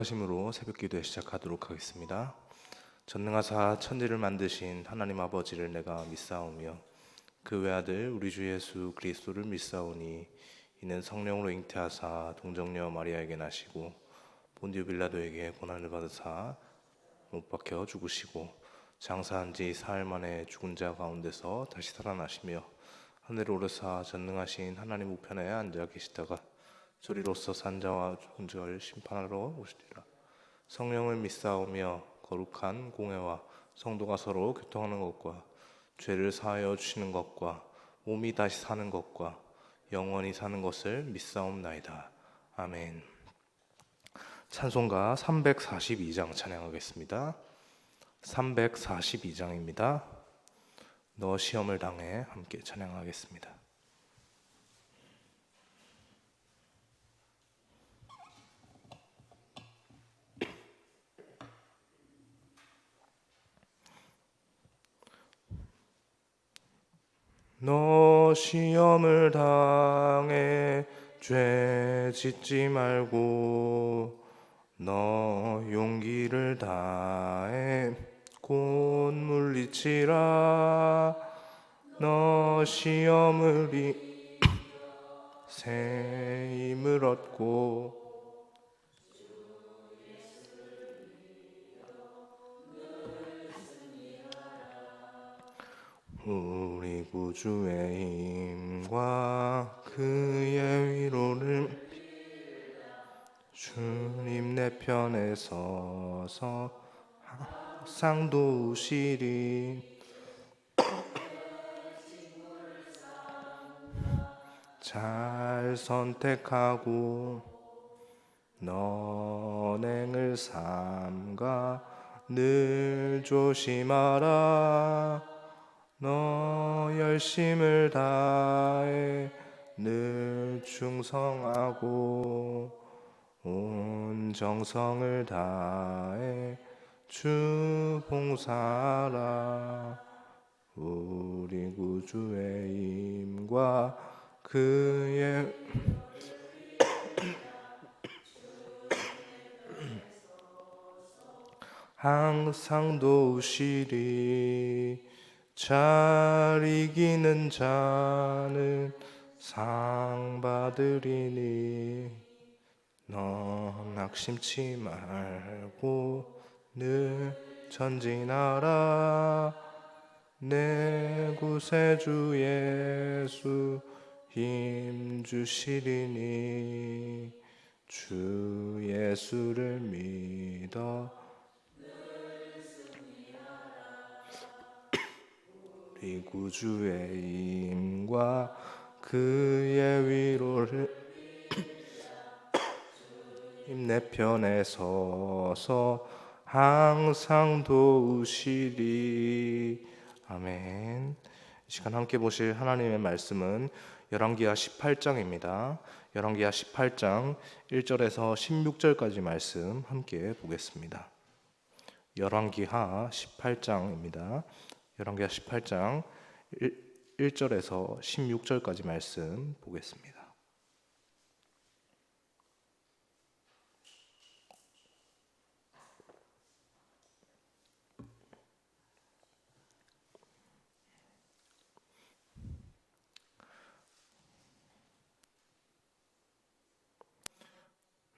하심으로 새벽기도에 시작하도록 하겠습니다. 전능하사 천지를 만드신 하나님 아버지를 내가 믿사오며 그 외아들 우리 주 예수 그리스도를 믿사오니 이는 성령으로 잉태하사 동정녀 마리아에게 나시고 본디오 빌라도에게 고난을 받으사 못 박혀 죽으시고 장사한 지 사흘 만에 죽은 자 가운데서 다시 살아나시며 하늘에 오르사 전능하신 하나님 우편에 앉아 계시다가 저리로서 산자와 죽은 자를 심판하러 오시리라. 성령을 믿사오며 거룩한 공회와 성도가 서로 교통하는 것과 죄를 사하여 주시는 것과 몸이 다시 사는 것과 영원히 사는 것을 믿사옵나이다. 아멘. 찬송가 342장 찬양하겠습니다. 342장입니다. 너 시험을 당해 함께 찬양하겠습니다. 너 시험을 당해 죄 짓지 말고 너 용기를 다해 곧 물리치라. 너 시험을 새 힘을 얻고 우리 구주의 힘과 그의 위로를 주님 내 편에 서서 항상 도우시리. 잘 선택하고 너행을 삼가 늘 조심하라. 너 열심을 다해 늘 충성하고 온 정성을 다해 주 봉사하라. 우리 구주의 힘과 그의 항상 도우시리. 잘 이기는 자는 상 받으리니 너 낙심치 말고 늘 전진하라. 내 구세주 예수 힘 주시리니 주 예수를 믿어 우리 구주의 힘과 그의 위로를 내 편에 서서 항상 도우시리. 아멘. 이 시간 함께 보실 하나님의 말씀은 열왕기하 18장입니다. 열왕기하 18장 1절에서 16절까지 말씀 함께 보겠습니다. 열왕기하 18장입니다. 열왕기하 18장 1절에서 16절까지 말씀 보겠습니다.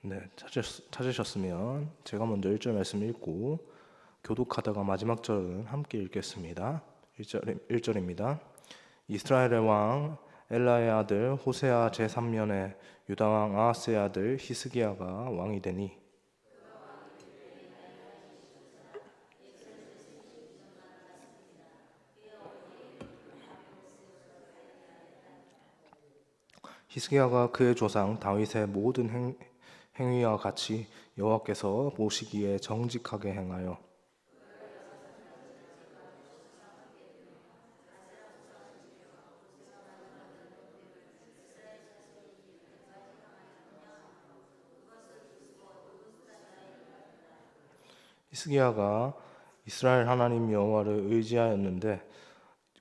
네, 찾으셨으면 제가 먼저 1절 말씀 읽고 교독하다가 마지막 절은 함께 읽겠습니다. 1절입니다. 이스라엘의 왕 엘라의 아들 호세아 제3년에 유다 왕 아하스의 아들 히스기야가 왕이 되니 히스기야가 그의 조상 다윗의 모든 행위와 같이 여호와께서 보시기에 정직하게 행하여 히스기야가 이스라엘 하나님 여호와를 의지하였는데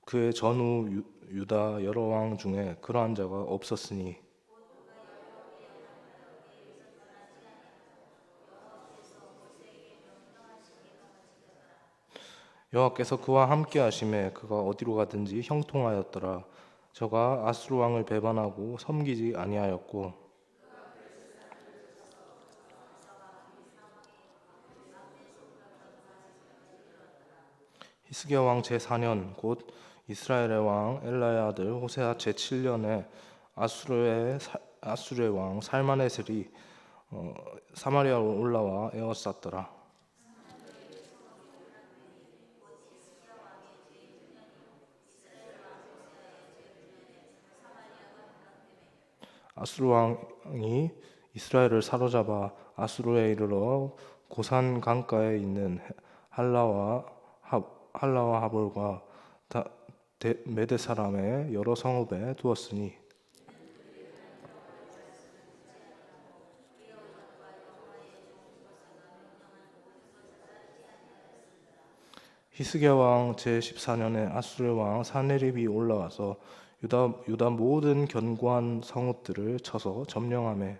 그의 전후 유다 여러 왕 중에 그러한 자가 없었으니 여호와께서 그와 함께 하심에 그가 어디로 가든지 형통하였더라. 저가 아수르 왕을 배반하고 섬기지 아니하였고 히스기야 왕 제4년 곧 이스라엘의 왕 엘라의 아들 호세아 제7년에 아수르의 왕 살마네셀이 사마리아로 올라와 에워쌌더라. 아수르 왕이 이스라엘을 사로잡아 아수르에 이르러 고산 강가에 있는 할라와 하볼과 메대 사람의 여러 성읍에 두었으니 히스기야 왕 제14년에 아수르 왕 사네립이 올라와서 유다 모든 견고한 성읍들을 쳐서 점령하며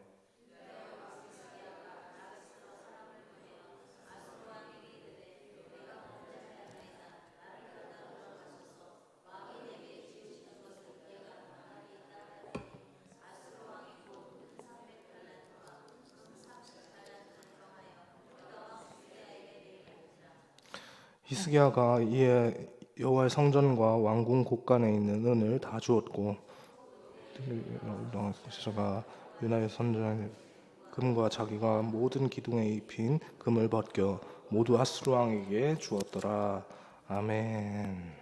히스기야가 이에 여호와의 성전과 왕궁 곳간에 있는 은을 다 주었고 저가 유다의 선전의 금과 자기가 모든 기둥에 입힌 금을 벗겨 모두 아수르 왕에게 주었더라. 아멘.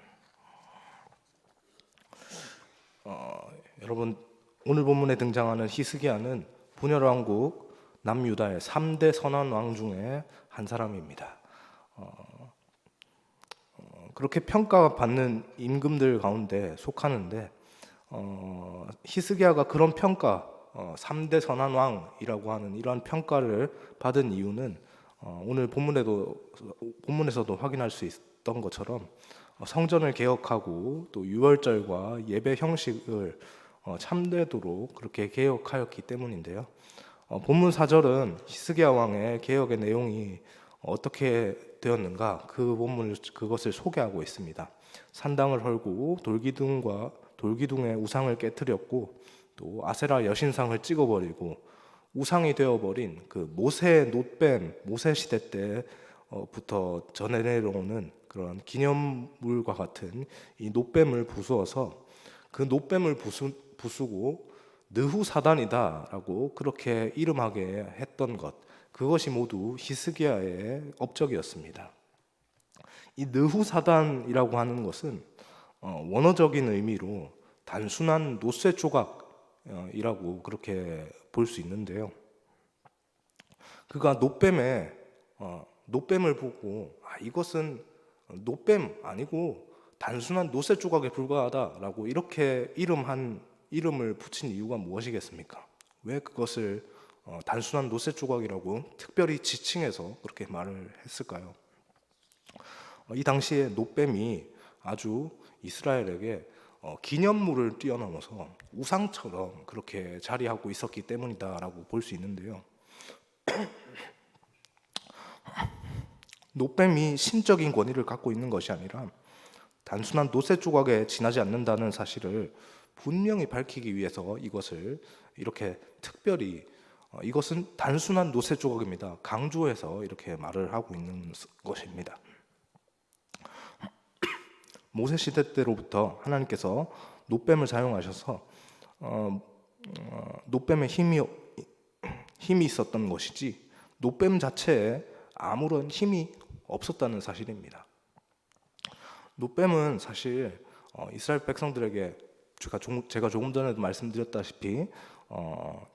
여러분, 오늘 본문에 등장하는 히스기야는 분열 왕국 남유다의 3대 선한 왕 중에 한 사람입니다. 그렇게 평가받는 임금들 가운데 속하는데 히스기야가 그런 평가 3대 선한 왕이라고 하는 이러한 평가를 받은 이유는 오늘 본문에서도 확인할 수 있던 것처럼 성전을 개혁하고 또 유월절과 예배 형식을 참되도록 그렇게 개혁하였기 때문인데요. 본문 4절은 히스기야 왕의 개혁의 내용이 어떻게 되었는가 그것을 소개하고 있습니다. 산당을 헐고 돌기둥의 우상을 깨뜨렸고 또 아세라 여신상을 찍어버리고 우상이 되어버린 그 모세 시대 때부터 전해 내려오는 그런 기념물과 같은 이 놋뱀을 부수어서 그 놋뱀을 부수고 느후사단이다라고 그렇게 이름하게 했던 것, 그것이 모두 히스기야의 업적이었습니다. 이 느후사단이라고 하는 것은 원어적인 의미로 단순한 놋쇠 조각이라고 그렇게 볼 수 있는데요. 그가 놋뱀을 보고 이것은 놋뱀 아니고 단순한 놋쇠 조각에 불과하다라고 이렇게 이름을 붙인 이유가 무엇이겠습니까? 왜 그것을 단순한 놋쇠 조각이라고 특별히 지칭해서 그렇게 말을 했을까요? 이 당시에 놋뱀이 아주 이스라엘에게 기념물을 뛰어넘어서 우상처럼 그렇게 자리하고 있었기 때문이다라고 볼 수 있는데요. 놋뱀이 신적인 권위를 갖고 있는 것이 아니라 단순한 놋쇠 조각에 지나지 않는다는 사실을 분명히 밝히기 위해서 이것을 이렇게 특별히 이것은 단순한 놋쇠 조각입니다. 강조해서 이렇게 말을 하고 있는 것입니다. 모세 시대 때로부터 하나님께서 놋뱀을 사용하셔서 놋뱀에 힘이 있었던 것이지 놋뱀 자체에 아무런 힘이 없었다는 사실입니다. 놋뱀은 사실 이스라엘 백성들에게 제가 조금 전에도 말씀드렸다시피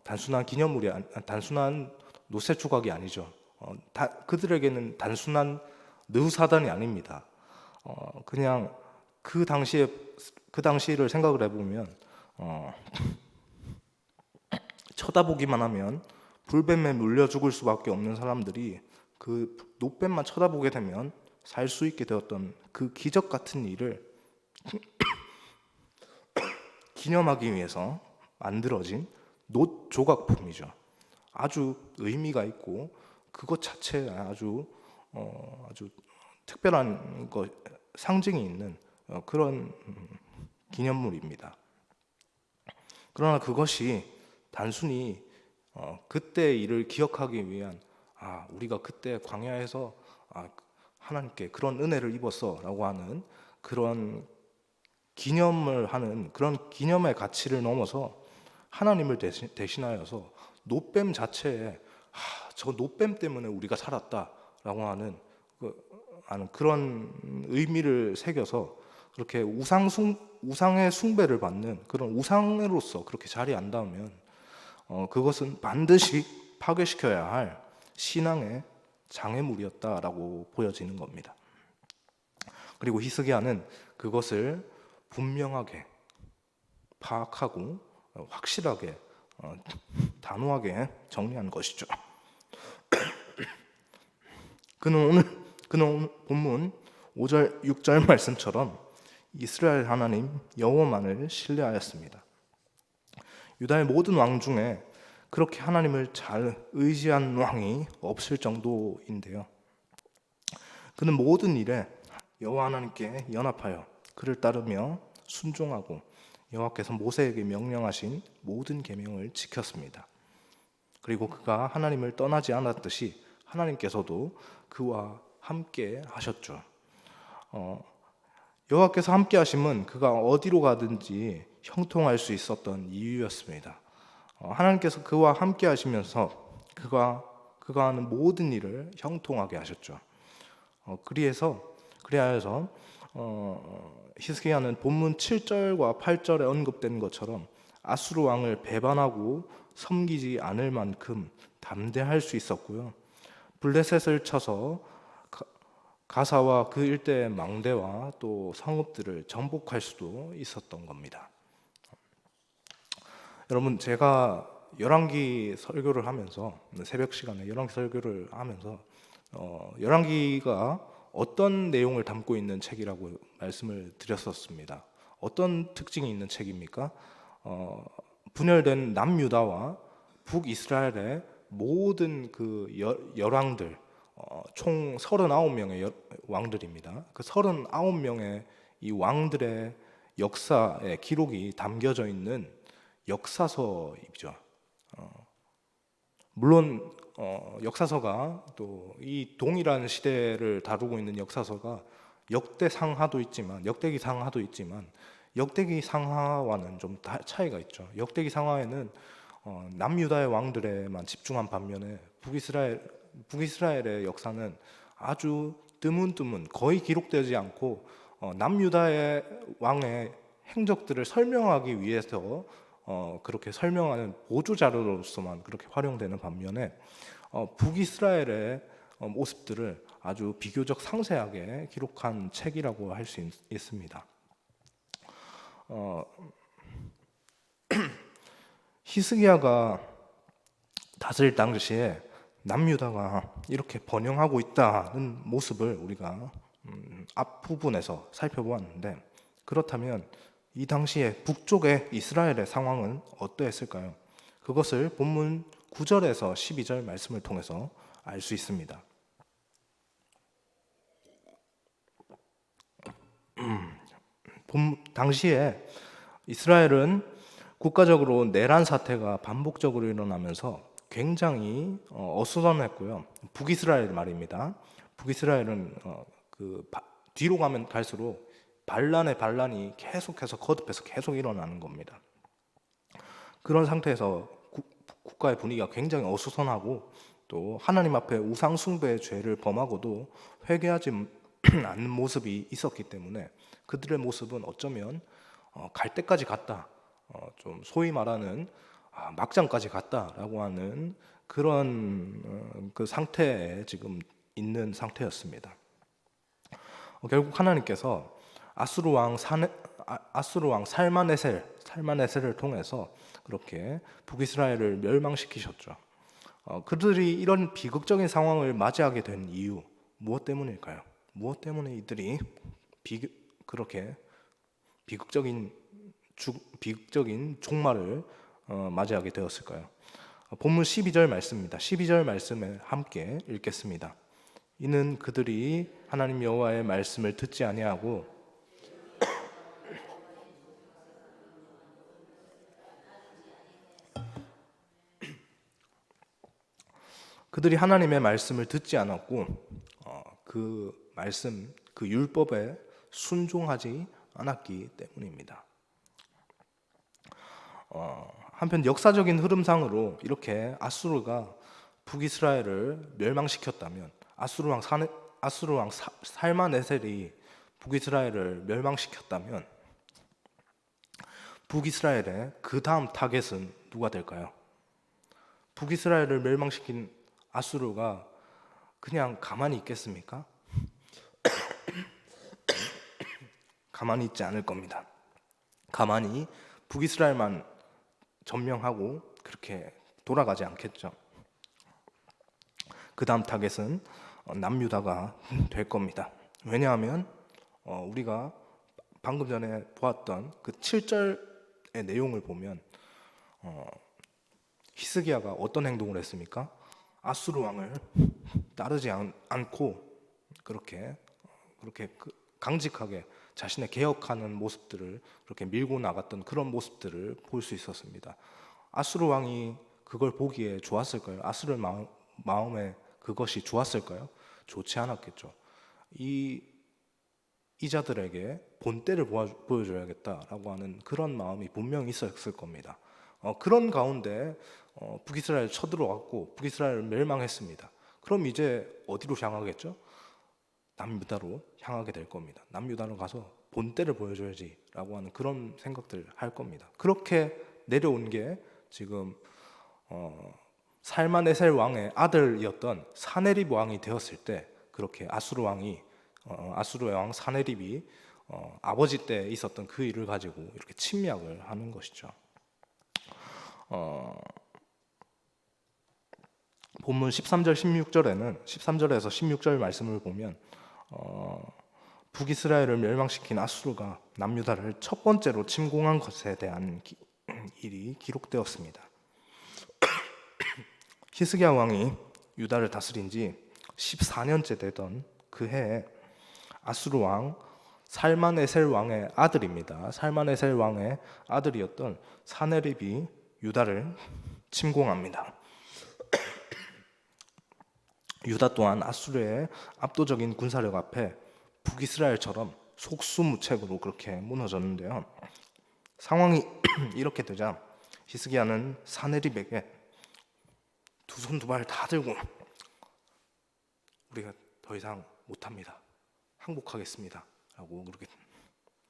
단순한 단순한 놋쇠 조각이 아니죠. 그들에게는 단순한 느후사단이 아닙니다. 그냥 그 당시를 생각을 해보면 쳐다보기만 하면 불뱀에 물려 죽을 수밖에 없는 사람들이 그 놋뱀만 쳐다보게 되면 살 수 있게 되었던 그 기적 같은 일을 기념하기 위해서 만들어진 놋 조각품이죠. 아주 의미가 있고 그것 자체에 아주 특별한 것, 상징이 있는 그런 기념물입니다. 그러나 그것이 단순히 그때 일을 기억하기 위한 우리가 그때 광야에서 하나님께 그런 은혜를 입었어라고 하는 그런 기념을 하는 그런 기념의 가치를 넘어서 하나님을 대신하여서 노뱀 자체에 저 노뱀 때문에 우리가 살았다라고 하는 그런 의미를 새겨서 그렇게 우상의 숭배를 받는 그런 우상으로서 그렇게 자리한다면 그것은 반드시 파괴시켜야 할 신앙의 장애물이었다라고 보여지는 겁니다. 그리고 히스기야는 그것을 분명하게 파악하고 확실하게 단호하게 정리한 것이죠. 그는 오늘 본문 5절 6절 말씀처럼 이스라엘 하나님 여호와만을 신뢰하였습니다. 유다의 모든 왕 중에 그렇게 하나님을 잘 의지한 왕이 없을 정도인데요. 그는 모든 일에 여호와 하나님께 연합하여 그를 따르며 순종하고 여호와께서 모세에게 명령하신 모든 계명을 지켰습니다. 그리고 그가 하나님을 떠나지 않았듯이 하나님께서도 그와 함께 하셨죠. 여호와께서 함께 하심은 그가 어디로 가든지 형통할 수 있었던 이유였습니다. 하나님께서 그와 함께 하시면서 그가 하는 모든 일을 형통하게 하셨죠. 그리하여서 히스기야는 본문 7절과 8절에 언급된 것처럼 아수르 왕을 배반하고 섬기지 않을 만큼 담대할 수 있었고요. 블레셋을 쳐서 가사와 그 일대의 망대와 또 성읍들을 정복할 수도 있었던 겁니다. 여러분, 제가 열왕기 설교를 하면서 새벽 시간에 열왕기 설교를 하면서 열왕기가 어떤 내용을 담고 있는 책이라고 말씀을 드렸었습니다. 어떤 특징이 있는 책입니까? 분열된 남유다와 북이스라엘의 모든 그 열왕들, 총 39명의 왕들입니다. 그 39명의 이 왕들의 역사의 기록이 담겨져 있는 역사서이죠. 물론 역사서가 또 이 동일한 시대를 다루고 있는 역사서가 역대상하도 있지만 역대기 상하와는 좀 차이가 있죠. 역대기 상하에는 남유다의 왕들에만 집중한 반면에 북이스라엘의 역사는 아주 드문드문 거의 기록되지 않고 남유다의 왕의 행적들을 설명하기 위해서 그렇게 설명하는 보조 자료로서만 그렇게 활용되는 반면에 북이스라엘의 모습들을 아주 비교적 상세하게 기록한 책이라고 할 수 있습니다. 히스기야가 다스릴 당시에 남유다가 이렇게 번영하고 있다는 모습을 우리가 앞부분에서 살펴보았는데, 그렇다면 이 당시에 북쪽의 이스라엘의 상황은 어떠했을까요? 그것을 본문 9절에서 12절 말씀을 통해서 알 수 있습니다. 당시에 이스라엘은 국가적으로 내란 사태가 반복적으로 일어나면서 굉장히 어수선했고요. 북이스라엘 말입니다. 북이스라엘은 뒤로 가면 갈수록 반란이 계속해서 거듭해서 계속 일어나는 겁니다. 그런 상태에서 국가의 분위기가 굉장히 어수선하고 또 하나님 앞에 우상 숭배의 죄를 범하고도 회개하지 않는 모습이 있었기 때문에 그들의 모습은 어쩌면 갈 때까지 갔다, 좀 소위 말하는 막장까지 갔다라고 하는 그런 그 상태에 지금 있는 상태였습니다. 결국 하나님께서 아수르 왕 살마네셀을 통해서 그렇게 북이스라엘을 멸망시키셨죠. 그들이 이런 비극적인 상황을 맞이하게 된 이유, 무엇 때문일까요? 무엇 때문에 이들이 그렇게 비극적인 종말을 맞이하게 되었을까요? 본문 12절 말씀입니다. 12절 말씀을 함께 읽겠습니다. 이는 그들이 하나님 여호와의 말씀을 듣지 아니하고 그들이 하나님의 말씀을 듣지 않았고 그 말씀, 그 율법에 순종하지 않았기 때문입니다. 한편 역사적인 흐름상으로 이렇게 아수르가 북이스라엘을 멸망시켰다면 아수르 왕 살마네셀이 북이스라엘을 멸망시켰다면 북이스라엘의 그 다음 타겟은 누가 될까요? 북이스라엘을 멸망시킨 아수르가 그냥 가만히 있겠습니까? 가만히 있지 않을 겁니다. 가만히 북이스라엘만 점령하고 그렇게 돌아가지 않겠죠. 그 다음 타겟은 남유다가 될 겁니다. 왜냐하면 우리가 방금 전에 보았던 그 7절의 내용을 보면 히스기야가 어떤 행동을 했습니까? 아수르 왕을 따르지 않고 그렇게 강직하게 자신의 개혁하는 모습들을 그렇게 밀고 나갔던 그런 모습들을 볼 수 있었습니다. 아수르 왕이 그걸 보기에 좋았을까요? 아수르 마음에 그것이 좋았을까요? 좋지 않았겠죠. 이자들에게 본때를 보여줘야겠다라고 하는 그런 마음이 분명히 있었을 겁니다. 그런 가운데 북이스라엘 쳐들어왔고 북이스라엘을 멸망했습니다. 그럼 이제 어디로 향하겠죠? 남유다로 향하게 될 겁니다. 남유다로 가서 본때를 보여줘야지라고 하는 그런 생각들 할 겁니다. 그렇게 내려온 게 지금 살마네셀 왕의 아들이었던 사네립 왕이 되었을 때 그렇게 아수르의 왕 사네립이 아버지 때 있었던 그 일을 가지고 이렇게 침략을 하는 것이죠. 본문 13절 16절에는 13절에서 16절 말씀을 보면 북이스라엘을 멸망시킨 아수르가 남유다를 첫 번째로 침공한 것에 대한 일이 기록되었습니다. 히스기야 왕이 유다를 다스린 지 14년째 되던 그 해에 아수르 왕 살마네셀 왕의 아들입니다. 살마네셀 왕의 아들이었던 사네립이 유다를 침공합니다. 유다 또한 아수르의 압도적인 군사력 앞에 북이스라엘처럼 속수무책으로 그렇게 무너졌는데요. 상황이 이렇게 되자 히스기야는 사네립에게 두 손 두 발 다 들고 우리가 더 이상 못합니다. 항복하겠습니다. 라고 그렇게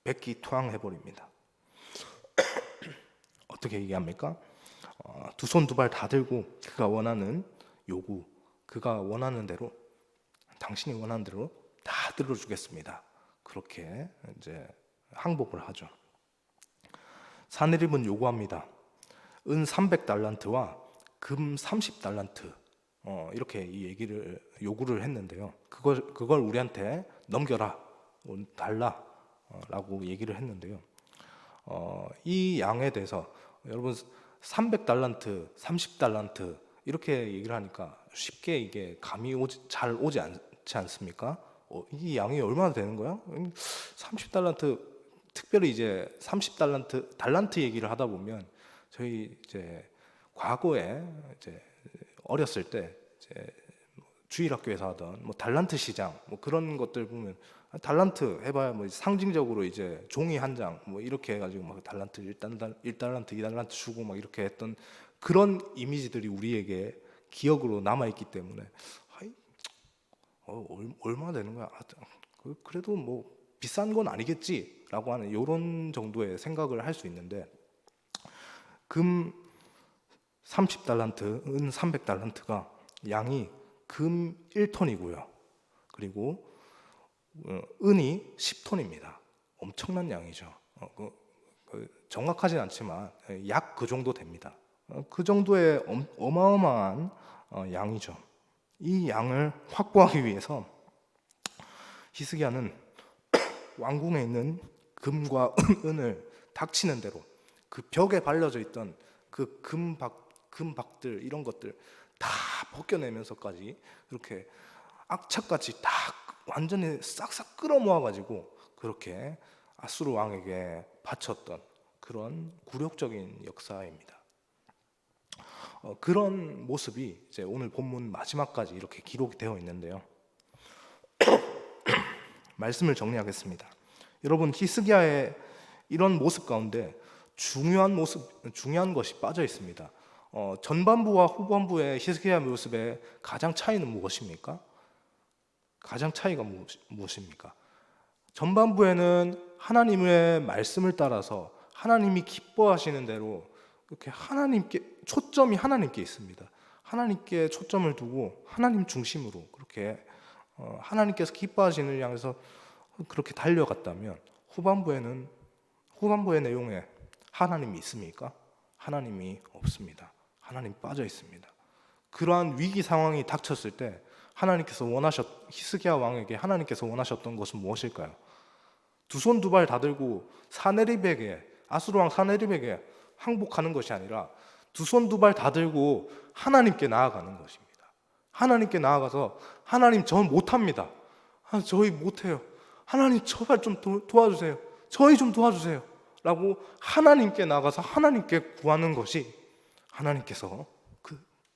백기투항해버립니다. 어떻게 얘기합니까? 두 손 두 발 다 들고 그가 원하는 요구, 그가 원하는 대로, 당신이 원하는 대로 다 들어주겠습니다. 그렇게 이제 항복을 하죠. 사네립은 요구합니다. 은 300달란트와 금 30달란트 이렇게 이 얘기를 요구를 했는데요. 그걸 우리한테 넘겨라, 달라라고 얘기를 했는데요. 이 양에 대해서 여러분 300달란트, 30달란트 이렇게 얘기를 하니까 쉽게 이게 감이 잘 오지 않지 않습니까? 이 양이 얼마나 되는 거야? 30달란트, 특별히 이제 30달란트 얘기를 하다 보면 저희 이제 과거에 이제 어렸을 때 이제 주일학교에서 하던 뭐 달란트 시장 뭐 그런 것들 보면 달란트 해봐야 뭐 상징적으로 이제 종이 한 장 뭐 이렇게 해가지고 막 달란트 1달란트 2달란트 주고 막 이렇게 했던 그런 이미지들이 우리에게 기억으로 남아있기 때문에 얼마 되는 거야? 그래도 뭐 비싼 건 아니겠지라고 하는 이런 정도의 생각을 할 수 있는데 금 30달란트, 은 300달란트가 양이 금 1톤이고요. 그리고 은이 10톤입니다. 엄청난 양이죠. 정확하진 않지만 약 그 정도 됩니다. 그 정도의 어마어마한 양이죠. 이 양을 확보하기 위해서 히스기야는 왕궁에 있는 금과 은을 닥치는 대로 그 벽에 발려져 있던 그 금박들 이런 것들 다 벗겨내면서까지 이렇게 악착같이 다 완전히 싹싹 끌어모아가지고 그렇게 아수르 왕에게 바쳤던 그런 굴욕적인 역사입니다. 그런 모습이 이제 오늘 본문 마지막까지 이렇게 기록이 되어 있는데요. 말씀을 정리하겠습니다. 여러분, 히스기야의 이런 모습 가운데 중요한 것이 빠져 있습니다. 전반부와 후반부의 히스기야 모습의 가장 차이는 무엇입니까? 가장 차이가 무엇입니까? 전반부에는 하나님의 말씀을 따라서 하나님이 기뻐하시는 대로 이렇게 초점이 하나님께 있습니다. 하나님께 초점을 두고 하나님 중심으로 그렇게 하나님께서 기뻐하시는 일 향해서 그렇게 달려갔다면 후반부의 내용에 하나님이 있습니까? 하나님이 없습니다. 하나님 빠져 있습니다. 그러한 위기 상황이 닥쳤을 때 히스기야 왕에게 하나님께서 원하셨던 것은 무엇일까요? 두 손 두 발 다 들고 아수르 왕 사네립에게 항복하는 것이 아니라 두 손 두 발 다 들고 하나님께 나아가는 것입니다. 하나님께 나아가서 하나님, 전 못합니다. 저희 못해요. 하나님, 제발 좀 도와주세요. 저희 좀 도와주세요. 라고 하나님께 나가서 하나님께 구하는 것이 하나님께서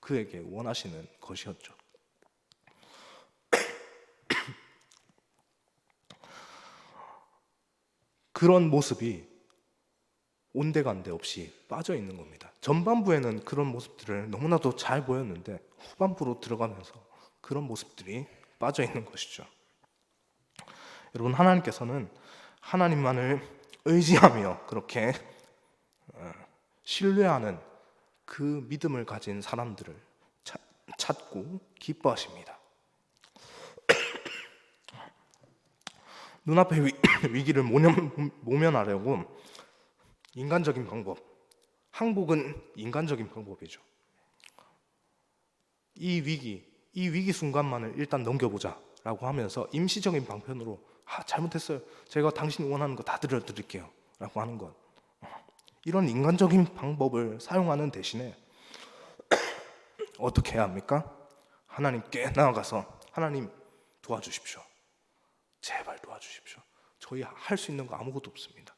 그에게 원하시는 것이었죠. 그런 모습이 온데간데 없이 빠져 있는 겁니다. 전반부에는 그런 모습들을 너무나도 잘 보였는데 후반부로 들어가면서 그런 모습들이 빠져 있는 것이죠. 여러분, 하나님께서는 하나님만을 의지하며 그렇게 신뢰하는 그 믿음을 가진 사람들을 찾고 기뻐하십니다. 눈앞의 위기를 모면하려고 인간적인 방법, 항복은 인간적인 방법이죠. 이 위기 순간만을 일단 넘겨보자 라고 하면서 임시적인 방편으로 잘못했어요. 제가 당신이 원하는 거 다 들려드릴게요 라고 하는 것, 이런 인간적인 방법을 사용하는 대신에 어떻게 해야 합니까? 하나님께 나아가서 하나님 도와주십시오. 제발 도와주십시오. 저희 할 수 있는 거 아무것도 없습니다.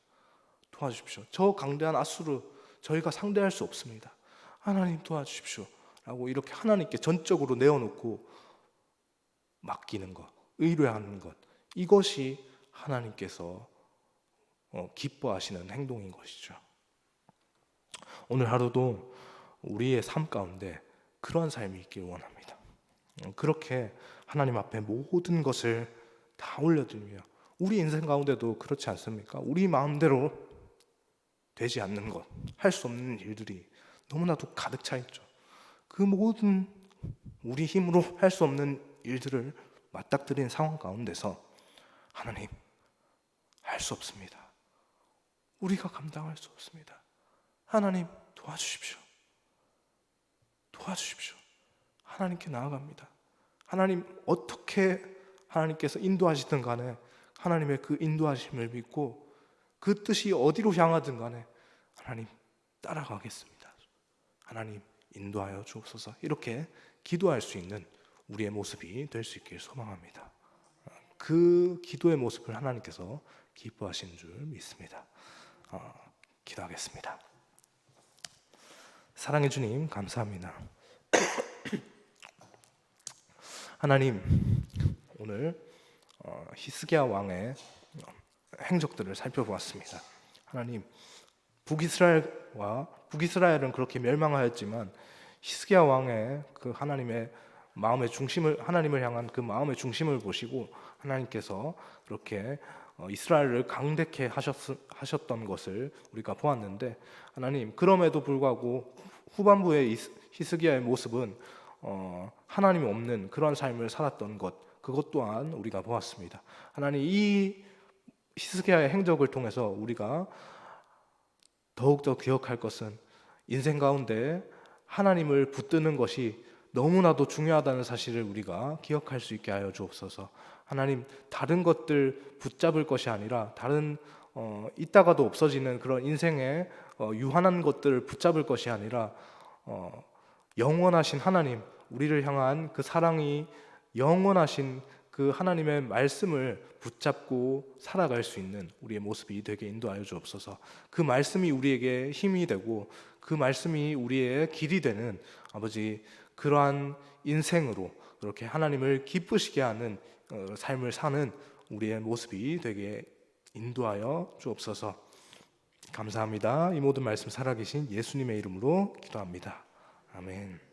도와주십시오. 저 강대한 아수르 저희가 상대할 수 없습니다. 하나님 도와주십시오 라고 이렇게 하나님께 전적으로 내어놓고 맡기는 것, 의뢰하는 것, 이것이 하나님께서 기뻐하시는 행동인 것이죠. 오늘 하루도 우리의 삶 가운데 그런 삶이 있길 원합니다. 그렇게 하나님 앞에 모든 것을 다 올려드리며, 우리 인생 가운데도 그렇지 않습니까? 우리 마음대로 되지 않는 것, 할 수 없는 일들이 너무나도 가득 차 있죠. 그 모든 우리 힘으로 할 수 없는 일들을 맞닥뜨린 상황 가운데서 하나님, 할 수 없습니다. 우리가 감당할 수 없습니다. 하나님 도와주십시오. 도와주십시오. 하나님께 나아갑니다. 하나님, 어떻게 하나님께서 인도하시든 간에 하나님의 그 인도하심을 믿고 그 뜻이 어디로 향하든 간에 하나님 따라가겠습니다. 하나님 인도하여 주옵소서. 이렇게 기도할 수 있는 우리의 모습이 될 수 있길 소망합니다. 그 기도의 모습을 하나님께서 기뻐하시는 줄 믿습니다. 기도하겠습니다. 사랑의 주님, 감사합니다. 하나님, 오늘 히스기야 왕의 행적들을 살펴보았습니다. 하나님, 북이스라엘은 그렇게 멸망하였지만 히스기야 왕의 그 하나님의 마음의 중심을, 하나님을 향한 그 마음의 중심을 보시고 하나님께서 그렇게 이스라엘을 강대케 하셨던 것을 우리가 보았는데, 하나님, 그럼에도 불구하고 후반부의 히스기야의 모습은 하나님이 없는 그런 삶을 살았던 것, 그것 또한 우리가 보았습니다. 하나님, 이 히스기야의 행적을 통해서 우리가 더욱더 기억할 것은 인생 가운데 하나님을 붙드는 것이 너무나도 중요하다는 사실을 우리가 기억할 수 있게 하여 주옵소서. 하나님, 다른 것들 붙잡을 것이 아니라 다른 있다가도 없어지는 그런 인생의 유한한 것들을 붙잡을 것이 아니라 영원하신 하나님, 우리를 향한 그 사랑이 영원하신 그 하나님의 말씀을 붙잡고 살아갈 수 있는 우리의 모습이 되게 인도하여 주옵소서. 그 말씀이 우리에게 힘이 되고 그 말씀이 우리의 길이 되는 아버지 그러한 인생으로 그렇게 하나님을 기쁘시게 하는 삶을 사는 우리의 모습이 되게 인도하여 주옵소서. 감사합니다. 이 모든 말씀 살아계신 예수님의 이름으로 기도합니다. 아멘.